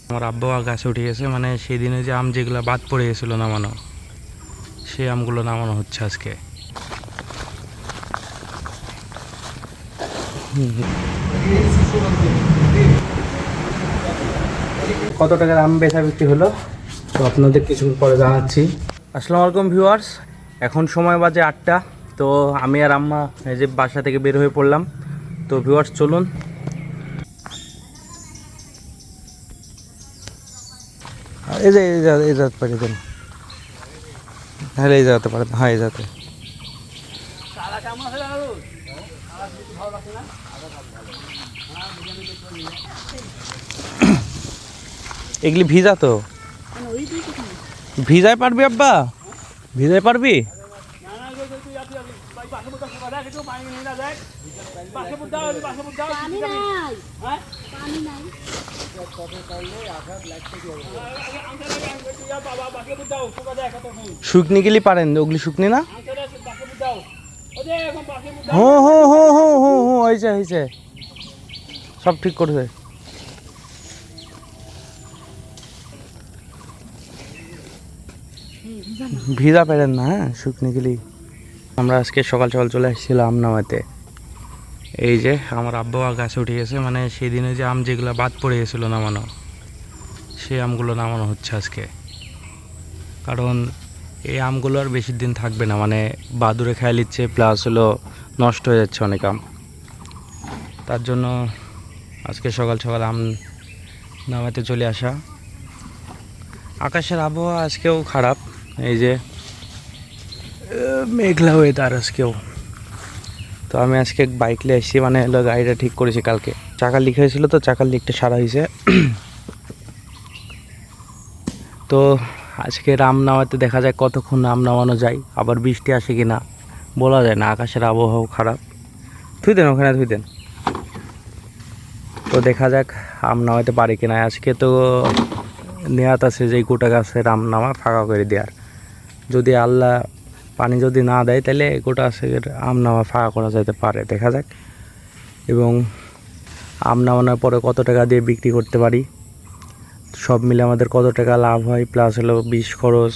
আমার আব্বা গাছে উঠে গেছে, মানে সেই দিনে যে আম যেগুলো বাদ পড়ে গেছিল নামানো, সেই আমগুলো নামানো হচ্ছে আজকে। কত টাকার আম বেচা বিক্রি হলো তো আপনাদের কিছুক্ষণ পরে জানাচ্ছি। আসসালামু আলাইকুম ভিউয়ার্স, এখন সময় বাজে 8টা। তো আমি আর আম্মা এই যে বাসা থেকে বের হয়ে পড়লাম। তো ভিউয়ার্স চলুন। এই যে এই যাতে পারে দেন, হ্যাঁ এই যাতে পারে, হ্যাঁ এই যাতে। এগুলি ভিজা তো, ভিজায় পারবি আব্বা, ভিজায় পারবি? শুকনি গেলি পারেন, ওগুলি শুকনি না? হ্যাঁ হ্যাঁ হ্যাঁ হ্যাঁ হ্যাঁ হ্যাঁ হয়েছে হয়েছে, সব ঠিক করছে। ভিজা পেরেন না, হ্যাঁ শুকনি গেলি। আমরা আজকে সকাল সকাল চলে এসেছিলাম আম নামাতে। এই যে আমার আব্বা গাছে উঠে গেছে, মানে সেই দিনে যে আম যেগুলো বাদ পড়ে গেছিলো নামানো, সেই আমগুলো নামানো হচ্ছে আজকে। কারণ এই আমগুলো আর বেশি দিন থাকবে না, মানে বাদুড়ে খেয়ে নিচ্ছে, প্লাস হলো নষ্ট হয়ে যাচ্ছে অনেক আম। তার জন্য আজকে সকাল সকাল আম নামাতে চলে আসা। আকাশের আবহাওয়া আজকেও খারাপ, এই যে মেঘলা ওয়েদার আজকেও। তো আমি আজকে বাইক নিয়ে এসেছি, মানে হলো গাড়িটা ঠিক করেছি কালকে। চাকার লিক হয়েছিল, তো চাকার লিকটা সারা হয়েছে। তো আজকে আম নামাতে দেখা যায় কতক্ষণ আম নামানো যায়, আবার বৃষ্টি আসে কি না বলা যায় না, আকাশের আবহাওয়াও খারাপ। থুই দেন ওখানে, থুই দেন। তো দেখা যাক আম নামাতে পারি কিনা। আজকে তো নেয়াত আছে যে গোটা গাছের আম নামা ফাঁকা করে দেওয়ার। যদি আল্লাহ পানি যদি না দেয় তাহলে গোটা গাছের আম নামা ফাঁকা করা যেতে পারে, দেখা যাক। এবং আম নামানোর পরে কত টাকা দিয়ে বিক্রি করতে পারি, সব মিলে আমাদের কত টাকা লাভ হয়, প্লাস হলো বীজ খরচ,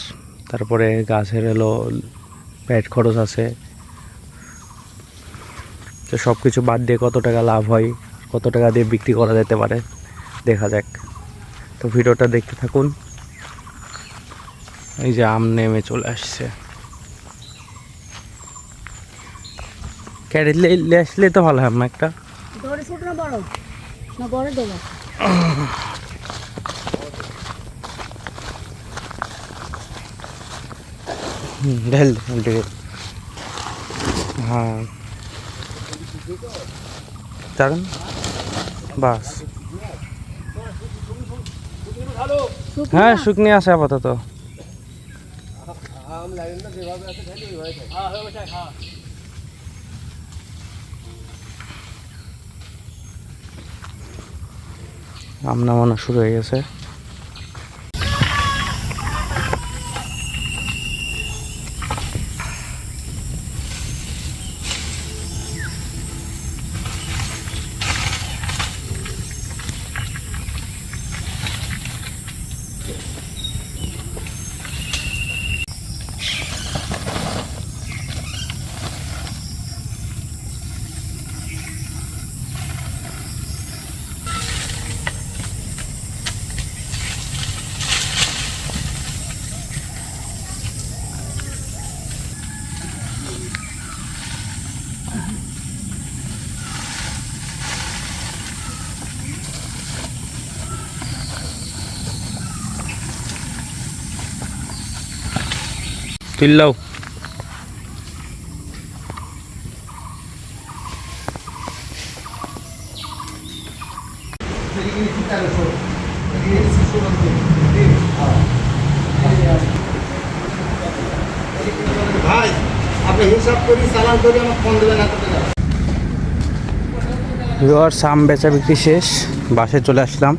তারপরে গাছের হলো প্যাট খরচ আছে। তো সব কিছু বাদ দিয়ে কত টাকা লাভ হয়, কত টাকা দিয়ে বিক্রি করা যেতে পারে, দেখা যাক। তো ভিডিওটা দেখতে থাকুন। এই যে আম নেমে চলে আসছে, ক্যারেট লে আসলে তো ভালো হয়। আম একটা ছোট না বড়, না বড় দেবো। ঢেল উল্টে গেল। হ্যাঁ চারণ বাস, হ্যাঁ শুকনি আছে আপাতত। আম নামানো শুরু হয়ে গেছে। তুললাও ভাই, আপনি হিসাব করি চালান করে আমার ফোন দেবেন। ভিউয়ার্স আম বেচা বিক্রি শেষ, বাসে চলে আসলাম।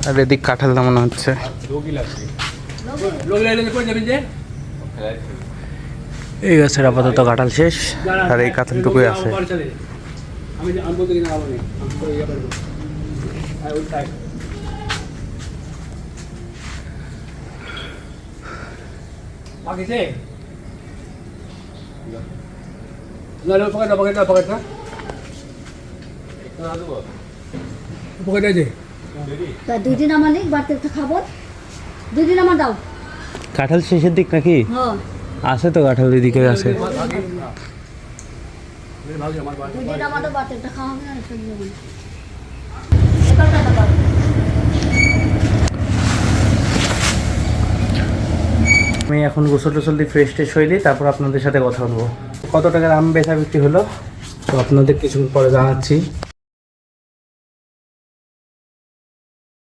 আর এদিক কাঁঠাল নামানো হচ্ছে। এই গাছের আপাতত কাঁঠাল শেষ, আর এই কাঁঠালটুকুই আছে। Pakete. Lalu pakai na. Pakai aja. তা 2 দিন আমার নেই বাড়তে খাবো 2 দিন আমার দাও কাঁঠাল শেষের দিক নাকি? হ্যাঁ আছে তো কাঁঠাল এদিকে আছে। 2 দিন আমার তো বাড়তে খাওয়া হবে না শুনবে না আমি এখন গোসল টোসল দিয়ে ফ্রেশ ট্রেশ হইলি তারপর আপনাদের সাথে কথা বলবো। কত টাকার আম বেচা বিক্রি হলো তো আপনাদের কিছুক্ষণ পরে জানাচ্ছি।